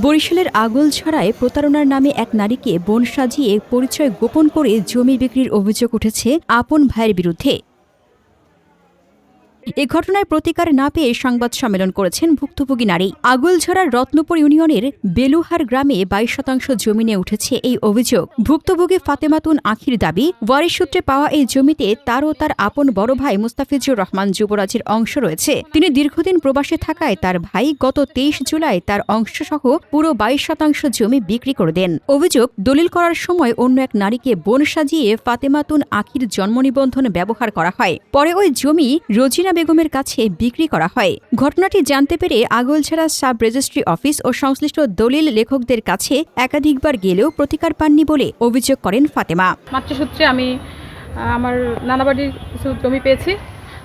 বরিশালের আগলঝাড়ায় প্রতারণার নামে এক নারীকে বোন সাজিয়ে পরিচয় গোপন করে জমি বিক্রির অভিযোগ উঠেছে আপন ভাইয়ের বিরুদ্ধে। এ ঘটনায় প্রতিকার না পেয়ে সংবাদ সম্মেলন করেছেন ভুক্তভোগী নারী। আগলঝাড়ার রত্নপুর ইউনিয়নের বেলুহার গ্রামে ২২% জমি নিয়ে উঠেছে এই অভিযোগ। ভুক্তভোগী ফাতেমাতুন আখির দাবি, ওয়ারিশ সূত্রে পাওয়া এই জমিতে তার ও তার আপন বড় ভাই মুস্তাফিজুর রহমান যুবরাজের অংশ রয়েছে। তিনি দীর্ঘদিন প্রবাসে থাকায় তার ভাই গত ২৩ জুলাই তার অংশসহ পুরো ২২% জমি বিক্রি করে দেন। অভিযোগ, দলিল করার সময় অন্য এক নারীকে বোন সাজিয়ে ফাতেমাতুন আখির জন্ম নিবন্ধন ব্যবহার করা হয়। পরে ওই জমি রোজিনা বেগমের কাছে বিক্রি করা হয়। ঘটনাটি জানতে পেরে আগলঝাড়া সাব রেজিস্ট্রি অফিস ও সংশ্লিষ্ট দলিল লেখকদের কাছে একাধিকবার গেলেও প্রতিকার পাননি বলে অভিযোগ করেন ফাতেমা। মাতৃসূত্রে আমি আমার নানাবাড়ির কিছু জমি পেয়েছি,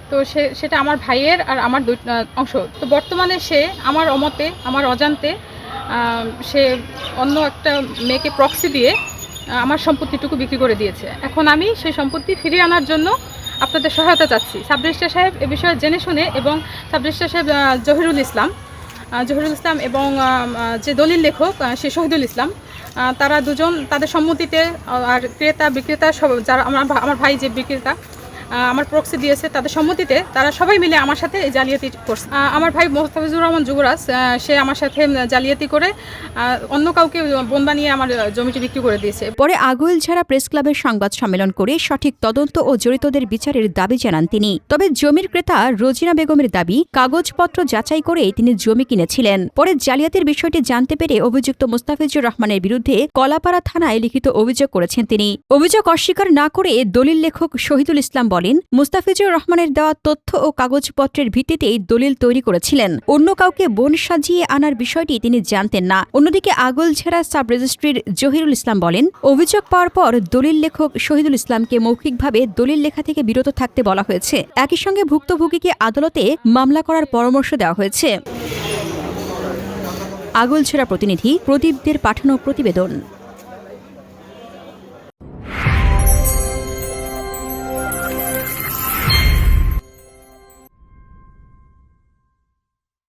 তো সেটা আমার ভাইয়ের আর আমার দুই অংশ। তো বর্তমানে সে আমার অমতে, আমার অজান্তে সে অন্য একটা মেয়েকে প্রক্সি দিয়ে আমার সম্পত্তিটুকু বিক্রি করে দিয়েছে। এখন আমি সেই সম্পত্তি ফিরিয়ে আনার জন্য আপনাদের সহায়তা চাচ্ছি। সাব রেজিস্ট্রার সাহেব এ বিষয়ে জেনে শুনে এবং সাব রেজিস্ট্রার সাহেব জহিরুল ইসলাম এবং যে দলিল লেখক সে শহীদুল ইসলাম, তারা দুজন তাদের সম্মতিতে, আর ক্রেতা বিক্রেতা সব যারা আমার ভাই যে বিক্রেতা আমার প্রক্সি দিয়েছে তাদের সম্মতিতে তারা সবাই মিলে আমার সাথে এই জালিয়াতি করছে। আমার ভাই মুস্তাফিজুর রহমান যুবরাজ সে আমার সাথে জালিয়াতি করে অন্য কাউকে বোন বানিয়ে আমার জমিটি বিক্রি করে দিয়েছে। পরে আগলঝাড়া প্রেস ক্লাবের সংবাদ সম্মেলন করে সঠিক তদন্ত ও জড়িতদের বিচারের দাবি জানান তিনি। তবে জমির ক্রেতা রোজিনা বেগমের দাবি, কাগজপত্র যাচাই করে তিনি জমি কিনেছিলেন। পরে জালিয়াতির বিষয়টি জানতে পেরে অভিযুক্ত মুস্তাফিজুর রহমানের বিরুদ্ধে কলাপাড়া থানায় লিখিত অভিযোগ করেছেন তিনি। অভিযোগ অস্বীকার না করে দলিল লেখক শহীদুল ইসলাম বলেন, মুস্তাফিজুর রহমানের দেওয়া তথ্য ও কাগজপত্রের ভিত্তিতেই দলিল তৈরি করেছিলেন। অন্য কাউকে বোন সাজিয়ে আনার বিষয়টি তিনি জানতেন না। অন্যদিকে আগলঝাড়া সাব রেজিস্ট্রির জহিরুল ইসলাম বলেন, অভিযোগ পাওয়ার পর দলিল লেখক শহীদুল ইসলামকে মৌখিকভাবে দলিল লেখা থেকে বিরত থাকতে বলা হয়েছে। একই সঙ্গে ভুক্তভোগীকে আদালতে মামলা করার পরামর্শ দেওয়া হয়েছে। আগলঝাড়া প্রতিনিধি প্রদীপদের পাঠানো প্রতিবেদন।